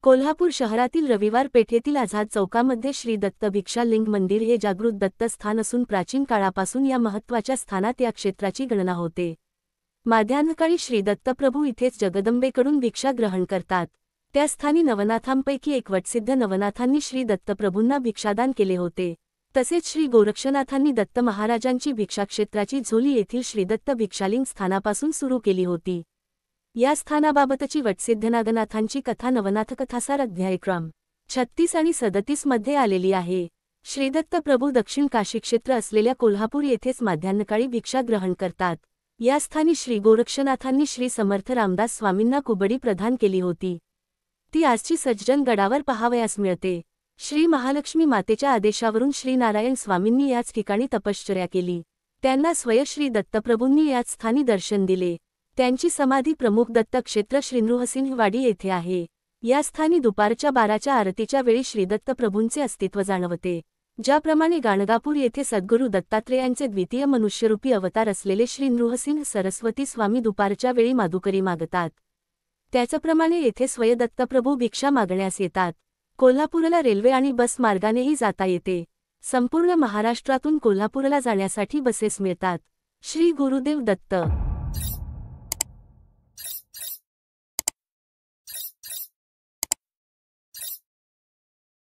कोल्हापूर शहरातील रविवार पेठेतील आझाद चौकामध्ये श्री दत्त भिक्षा लिंग मंदिर हे जागृत दत्त स्थान असून प्राचीन काळापासून या महत्त्वाच्या स्थानात या क्षेत्राची गणना होते। माध्यान्हकाळी श्री दत्तप्रभू इथेच जगदंबेकडून भिक्षा ग्रहण करतात। त्या स्थानी नवनाथांपैकी एक वटसिद्ध नवनाथांनी श्री दत्तप्रभूंना भिक्षादान केले होते। तसेच श्री गोरक्षनाथांनी दत्त महाराजांची भिक्षाक्षेत्राची झोली येथील श्रीदत्त भिक्षालिंग स्थानापासून सुरू केली होती। या स्थानाबाबतची वटसिद्ध नागनाथांची कथा नवनाथ कथासार अध्याय क्रम 36 आणि 37 मध्ये आलेली आहे। श्रीदत्त प्रभू दक्षिण काशीक्षेत्र असलेल्या कोल्हापूर येथेच माध्यान्हकाळी भिक्षा ग्रहण करतात। या स्थानी श्री गोरक्षनाथांनी श्री समर्थ रामदास स्वामींना कुबडी प्रदान केली होती। ती आजची सज्जन गडावर पाहावयास मिळते। श्री महालक्ष्मी मातेच्या आदेशावरून श्री नारायण स्वामींनी याच ठिकाणी तपश्चर्या केली। त्यांना स्वयं श्री दत्तप्रभूंनी याच स्थानी दर्शन दिले। त्यांची समाधी प्रमुख दत्तक्षेत्र श्रीनृसिंहवाडी येथे आहे। या स्थानी दुपारच्या 12च्या आरतीच्या वेळी श्रीदत्तप्रभूंचे अस्तित्व जाणवते। ज्याप्रमाणे गाणगापूर येथे सद्गुरू दत्तात्रेयांचे द्वितीय मनुष्यरूपी अवतार असलेले श्री नृसिंह सरस्वती स्वामी दुपारच्या वेळी माधुकरी मागतात, त्याचप्रमाणे येथे स्वयं दत्तप्रभू भिक्षा मागण्यास येतात। कोल्हापूरला रेल्वे आणि बस मार्गानेही जाता येते। संपूर्ण महाराष्ट्रातून कोल्हापूरला जाण्यासाठी बसेस मिळतात। श्री गुरुदेव दत्त।